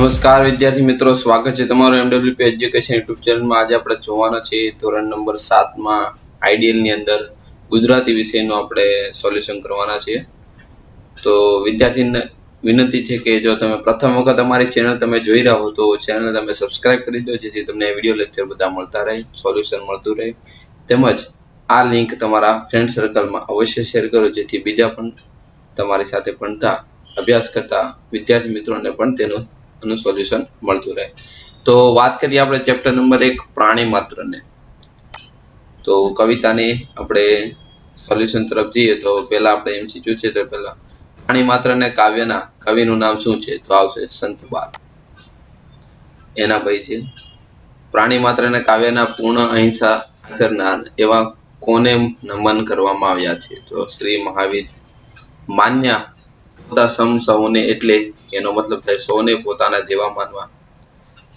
નમસ્કાર વિદ્યાર્થી મિત્રો, સ્વાગત છે તમારું MWP એજ્યુકેશન યુટ્યુબ ચેનલમાં। આજે આપણે જોવાના છે ધોરણ નંબર 7 માં આઈડિયલ ની અંદર ગુજરાતી વિષયનું આપણે સોલ્યુશન કરવાના છે। તો વિદ્યાર્થીને વિનંતી છે કે જો તમે પ્રથમ વખત અમારી ચેનલ તમે જોઈ રહ્યા હો તો ચેનલ તમે સબસ્ક્રાઇબ કરી દો, જેથી તમને વિડિયો લેક્ચર બધા મળતા રહે, સોલ્યુશન મળતું રહે। તેમજ આ લિંક તમારા ફ્રેન્ડ સર્કલમાં અવશ્ય શેર કરો, જેથી બીજા પણ તમારી સાથે ભણતા અભ્યાસ કરતા વિદ્યાર્થી મિત્રોને પણ તેનું સોલ્યુશન મળતું રહે। તો વાત કરીએ આપણે ચેપ્ટર નંબર 1 પ્રાણી માત્રને। તો કવિતાની આપણે સોલ્યુશન તરફ જઈએ તો પહેલા આપણે MCQ છે તો પહેલા પ્રાણી માત્રને કાવ્યના કવિનું નામ શું છે? તો આવશે સંત બાલ। એના પછી છે પ્રાણી માત્રને કાવ્યના પૂર્ણ અહિંસા આચરનાર એવા કોને નમન કરવામાં આવ્યા છે? તો શ્રી મહાવીર। માન્ય પોતા સમ સૌને એટલે એનો મતલબ થાય સૌને પોતાના જેવા માનવા।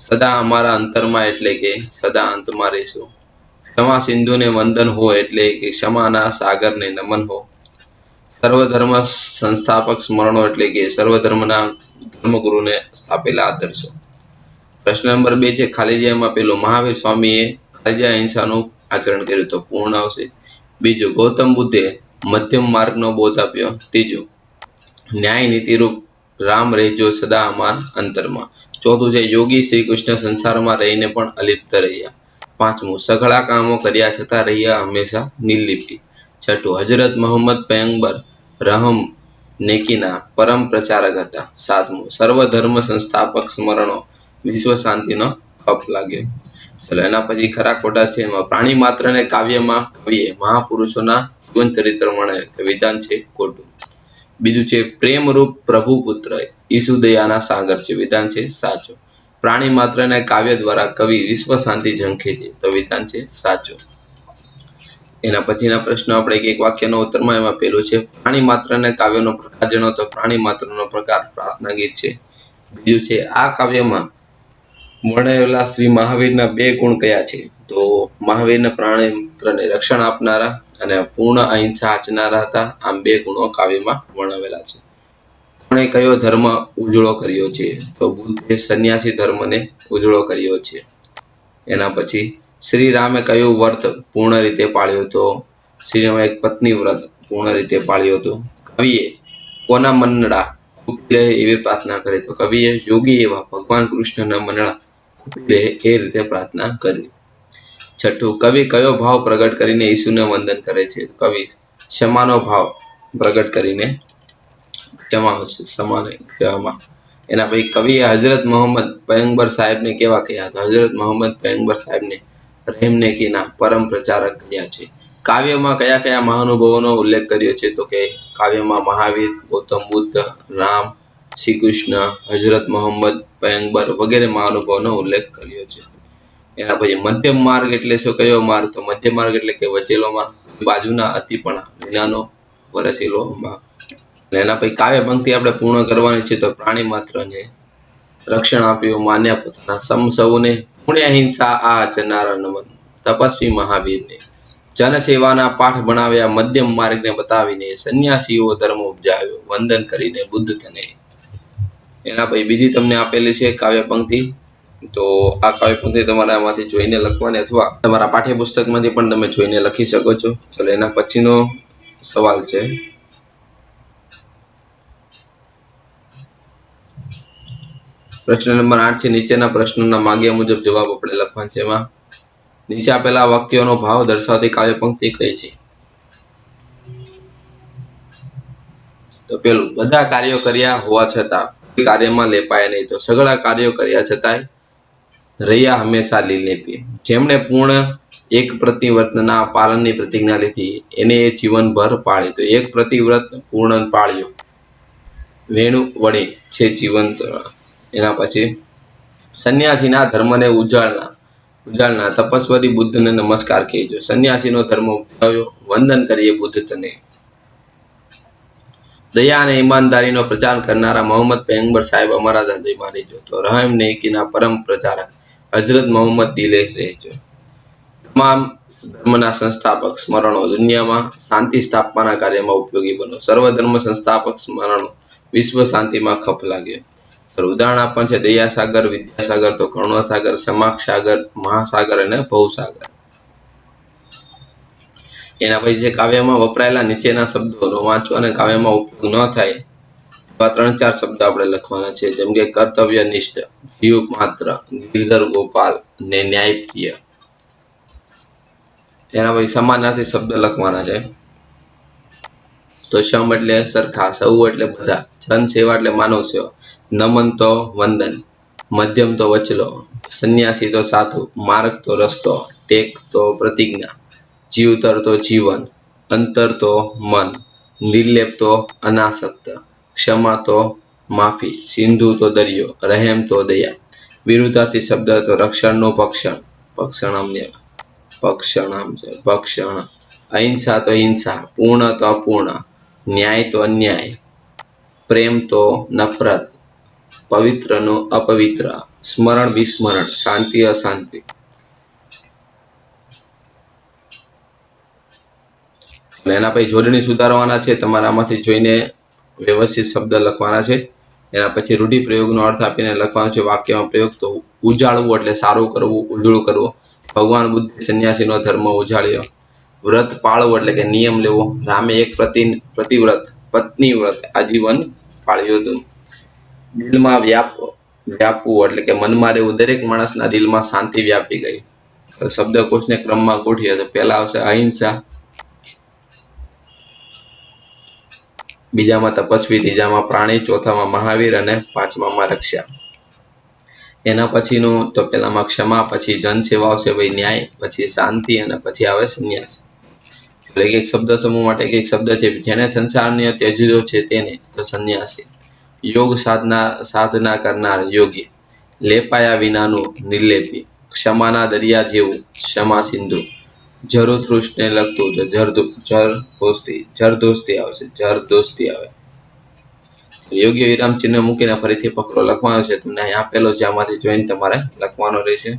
સદા અમારા અંતરમાં એટલે કે સદા અંતમાં રહેશો। ક્ષમા સિંધુને વંદન હો એટલે કે ક્ષમાના સાગરને નમન હો। સર્વધર્મ સંસ્થાપક સ્મરણો એટલે કે સર્વધર્મના ધર્મગુરુને આપેલા આદર્શો। પ્રશ્ન નંબર 2 છે ખાલી જગ્યામાં પેલો મહાવીર સ્વામીએ ખાલી અહિંસાનું આચરણ કર્યું, તો પૂર્ણ આવશે। બીજું ગૌતમ બુદ્ધે મધ્યમ માર્ગનો બોધ આપ્યો। ત્રીજું ન્યાય નીતિરૂપ રામ રહેજો સદા અમાર અંતરમાં। ચોથું છે યોગી શ્રી કૃષ્ણ સંસારમાં રહીને પણ અલિપ્ત રહ્યા। પાંચમું સઘળા કામો કર્યા છતાં રહ્યા હંમેશા નિર્લિપી। છઠ્ઠું હજરત મોહમ્મદ પયગંબર રહમ નેકીના પરમ પ્રચારક હતા। સાતમું સર્વધર્મ સંસ્થાપક સ્મરણો વિશ્વ શાંતિનો અપ લાગ્યો। ચલો એના પછી ખરા ખોટા છે એમાં પ્રાણી માત્રને કાવ્યમાં કવિએ મહાપુરુષોના જીવન ચરિત્ર વર્ણવે, વિધાન છે ખોટું। બીજું છે પ્રેમરૂપ પ્રભુ પુત્ર ઈસુદયાના સાગર છે, વિધાન છે સાચું। પ્રાણી માત્રને કાવ્ય દ્વારા કવિ વિશ્વ શાંતિ ઝંખે છે, તો વિધાન છે સાચું। એના પછીના પ્રશ્નો આપણે એક વાક્યનો ઉત્તરમાં એમાં પેલું છે પ્રાણી માત્રને કાવ્યનો પ્રકાર જણાવો, તો પ્રાણી માત્રનો પ્રકાર પ્રાર્થના ગીત છે। બીજું છે આ કાવ્યમાં વર્ણવેલા શ્રી મહાવીરના 2 ગુણ કયા છે? તો મહાવીરના પ્રાણી માત્રને રક્ષણ આપનારા અને પૂર્ણ અહિંસા આચરનારા હતા। આમ 2 ગુણો કાવ્યમાં વર્ણવેલા છે। કોણે કયો ધર્મ ઉજળો કર્યો છે? તો બુદ્ધે સંન્યાસી ધર્મને ઉજળો કર્યો છે। એના પછી શ્રી રામે કયું વ્રત પૂર્ણ રીતે પાળ્યું? તો શ્રી રામે એક પત્ની વ્રત પૂર્ણ રીતે પાળ્યું હતું। કવિએ કોના મનડા ખૂપી રહે એવી પ્રાર્થના કરી? તો કવિએ યોગી એવા ભગવાન કૃષ્ણના મનડા ખૂપી રહે એ રીતે પ્રાર્થના કરી। છઠ્ઠું કવિ કયો ભાવ પ્રગટ કરીને ઈસુને વંદન કરે છે? કવિ ક્ષમાનો ભાવ પ્રગટ કરીને ક્ષમાને કહેવામાં। એના પછી કવિએ હજરત મોહમ્મદ પયગંબર સાહેબને કેવા કહ્યા? તો હજરત મોહમ્મદ પયગંબર સાહેબને રહેમ નેકીના પરમ પ્રચારક કહ્યા છે। કાવ્યમાં કયા કયા મહાનુભાવોનો ઉલ્લેખ કર્યો છે? તો કે કાવ્યમાં મહાવીર, ગૌતમ બુદ્ધ, રામ, શ્રી કૃષ્ણ, હજરત મોહમ્મદ પયગંબર વગેરે મહાનુભાવોનો ઉલ્લેખ કર્યો છે। એના પછી મધ્યમ માર્ગ એટલે શું, કયો માર્ગ? તો મધ્યમ માર્ગ એટલે કે વચેલો માર્ગ, બાજુના અતિપણા વિનાનો વરચેલો માર્ગ। એના પછી કાવ્ય પંક્તિ આપણે પૂર્ણ કરવાની છે, તો પ્રાણી માત્રને રક્ષણ આપ્યું માન્ય પોતાના સમ સૌને પુણ્ય અહિંસા આ આચરનારા નમન તપસ્વી મહાવીરને। જનસેવાના પાઠ ભણાવ્યા મધ્યમ માર્ગને બતાવીને સંન્યાસીઓ ધર્મ ઉપજાવ્યો વંદન કરીને બુદ્ધ તને। એના પછી બીજી તમને આપેલી છે કાવ્ય પંક્તિ, તો આ કાવ્ય પંક્તિ તમારે આમાંથી જોઈને લખવાની અથવા તમારા પાઠ્યપુસ્તકમાંથી પણ તમે જોઈને લખી શકો છો। ચલો એના પછીનો સવાલ છે પ્રશ્ન નંબર 8 છે નીચેના પ્રશ્નોના માગ્યા મુજબ જવાબ આપણે લખવાના છે। એમાં નીચે આપેલા વાક્યોનો ભાવ દર્શાવતી કાવ્ય પંક્તિ કઈ છે? તો પેલું બધા કાર્યો કર્યા હોવા છતાં કોઈ કાર્યમાં લેપાયા નહીં, તો સઘળા કાર્યો કર્યા છતાંય રહ્યા હંમેશા લીલેપી। જેમણે પૂર્ણ એક પ્રતિવ્રતના પાલનની પ્રતિજ્ઞા લીધી એને એ જીવનભર પાળી, તો એક પ્રતિવ્રત પૂર્ણ પાળ્યો વેણુ વડે છે જીવંત। એના પછી સંન્યાસીના ધર્મને ઉજાળના તપસ્વી બુદ્ધને નમસ્કાર કહેજો। સંન્યાસીનો ધર્મ ઉપજાવ્યો વંદન કરીએ બુદ્ધ તને। દયા અને ઈમાનદારીનો પ્રચાર કરનારા મોહમ્મદ પયગંબર સાહેબ અમારા હૃદયમાં રહેજો, તો રહમ નેકીના પરમ પ્રચારક હજરત મોહમ્મદ દિલે રહેજો। તમામ ધર્મના સંસ્થાપક સ્મરણો દુનિયામાં શાંતિ સ્થાપવાના કાર્યમાં ઉપયોગી બનો। સર્વધર્મ સંસ્થાપક સ્મરણો વિશ્વ શાંતિમાં ખપ લાગ્યો। ઉદાહરણ આપવાનું છે દયાસાગર, વિદ્યાસાગર, તો કરુણાસાગર, સમાક્ષસાગર, મહાસાગર અને ભવસાગર. એના પછી છે કાવ્યમાં વપરાયેલા નીચેના શબ્દોનો વાંચો અને કાવ્યમાં ઉપયોગ ન થાય એવા 3-4 શબ્દ આપણે લખવાના છે. જેમ કે કર્તવ્યનિષ્ઠ, જીવ માત્ર, ગિરધર ગોપાલ ને ન્યાયપ્રિય. એના પછી સમાનાર્થી શબ્દ લખવાના છે. તો સમ એટલે સરખા, સૌ એટલે બધા, જન સેવા એટલે માનવ સેવા, નમન તો વંદન, મધ્યમ તો વચલો, સંન્યાસી તો સાધુ, માર્ગ તો રસ્તો, ટેક તો પ્રતિજ્ઞા, જીવતર તો જીવન, અંતર તો મન, નિર્લેપ તો અનાસક્ત, ક્ષમા તો માફી, સિંધુ તો દરિયો, રહેમ તો દયા. વિરુદ્ધાર્થી શબ્દ તો રક્ષણનું ભક્ષણ, ભક્ષણામ છે ભક્ષણ, અહિંસા તો હિંસા, પૂર્ણ તો અપૂર્ણ, ન્યાય તો અન્યાય, પ્રેમ તો નફરત, પવિત્રનું અપવિત્ર, સ્મરણ વિસ્મરણ, શાંતિ અશાંતિ. એના પછી જોડણી સુધારવાના છે. તમારે આમાંથી જોઈને વ્યવસ્થિત શબ્દ લખવાના છે. એના પછી રૂઢિપ્રયોગનો અર્થ આપીને લખવાનો છે વાક્યમાં પ્રયોગ. તો ઉજાળવું એટલે સારું કરવું, ઉજળું કરવું. ભગવાન બુદ્ધે સંન્યાસીનો ધર્મ ઉજાળ્યો. વ્રત પાળવું એટલે કે નિયમ લેવો. રામે એક પ્રતિવ્રત પત્ની વ્રત આજીવન પાળ્યું હતું. દિલમાં વ્યાપવું એટલે કે મનમાં રહેવું. દરેક માણસના દિલમાં શાંતિ વ્યાપી ગઈ. શબ્દકોશને ક્રમમાં ગોઠવીએ તો પહેલા આવશે અહિંસા, બીજામાં તપસ્વી, ત્રીજામાં પ્રાણી, ચોથામાં મહાવીર અને પાંચમામાં રક્ષા. એના પછીનું તો પહેલામાં ક્ષમા, પછી જન સેવા આવશે, પછી ન્યાય, પછી શાંતિ અને પછી આવે સંન્યાસ. એટલે એક શબ્દ સમૂહ માટે એક શબ્દ છે. જેને સંસારને ત્યજ્યો છે તેને તો સંન્યાસી. યોગ સાધના કરનાર યોગી. લેપાયા વિનાનું નિર્લેપી. ક્ષમાના દરિયા જેવું ક્ષમા સિંધુ. જરતૃષ્ટને લગતું જરદોસ્તી આવશે, જરદોસ્તી આવે. યોગ્ય વિરામ ચિહ્ન મૂકીને ફરીથી ફકરો લખવાનો છે. તમને અહીં આપેલો છે, આમાંથી જોઈને તમારે લખવાનો રહેશે.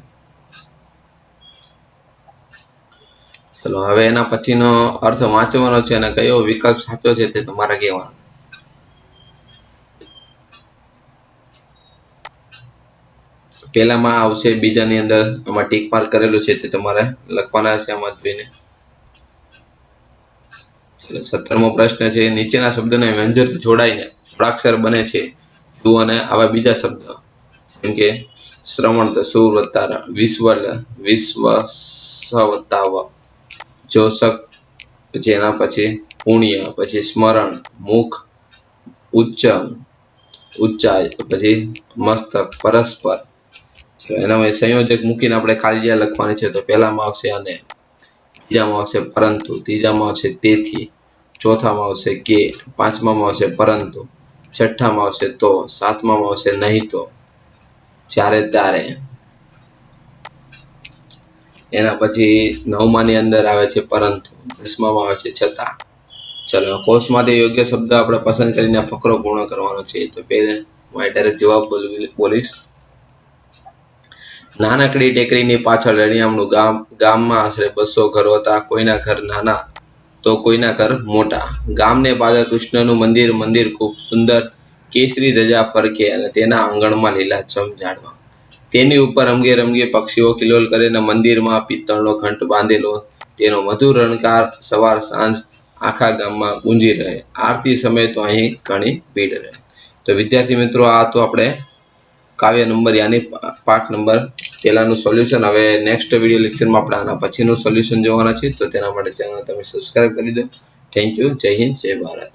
ચલો હવે એના પછીનો અર્થ વાંચવાનો છે અને કયો વિકલ્પ સાચો છે તે તમારે કહેવાનો. પહેલામાં આવશે, બીજાની અંદર આમાં ટીક માર્ક કરેલું છે તે તમારે લખવાના છે આમાં જોઈને. 17મો પ્રશ્ન છે. નીચેના શબ્દને વ્યંજક જોડાઈને જોડાક્ષર બને છે જુઓ અને આવા બીજા શબ્દ જેમ કે શ્રવણ તો સુર વત્તા ર, વિશ્વ વત્તા વ, જોશક, પછી એના પછી પુણ્ય, પછી સ્મરણ, મુખ, ઉચ્ચાય, પછી મસ્તક, પરસ્પર. એના સંયોજક મૂકીને આપણે ખાલી જગ્યા લખવાની છે. તો પહેલામાં આવશે અને, બીજામાં આવશે પરંતુ, ત્રીજામાં આવશે તેથી, ચોથામાં આવશે કે, પાંચમામાં આવશે પરંતુ, છઠ્ઠામાં આવશે તો, સાતમામાં આવશે નહીં તો, જ્યારે ત્યારે. એના પછી 9માની અંદર આવે છે પરંતુ, 10મામાં આવે છે છતાં. ચલો કોર્સમાંથી યોગ્ય શબ્દ આપણે પસંદ કરીને ફકરો પૂર્ણ કરવાનો છે. તો પહેલા હું ડાયરેક્ટ જવાબ બોલીશ. નાનકડી ટેકરીની પાછળ રળિયામણું ગામમાં આશરે 200 ઘર હતા. કોઈના ઘર નાના તો કોઈના ઘર મોટા. ગામને પાછળ કૃષ્ણનું મંદિર ખૂબ સુંદર, કેસરી ધજા ફરકે અને તેના આંગણમાં લીલાછમ ઝાડવા. તેની ઉપર રમગે પક્ષીઓ કિલોલ કરે અને મંદિરમાં પિત્તળનો ઘંટ બાંધેલો. તેનો મધુર રણકાર સવાર સાંજ આખા ગામમાં ગુંજી રહે. આરતી સમયે તો અહીં ઘણી ભીડ રહે. તો વિદ્યાર્થી મિત્રો, આ તો આપણે કાવ્ય નંબર યાની પાઠ નંબર પહેલાનું સોલ્યુશન. હવે નેક્સ્ટ વિડીયો લેક્ચરમાં આપણે આના પછીનું સોલ્યુશન જોવાના છે. તો તેના માટે ચેનલ તમે સબસ્ક્રાઈબ કરી દો. Thank you. જય હિન્દ, જય ભારત.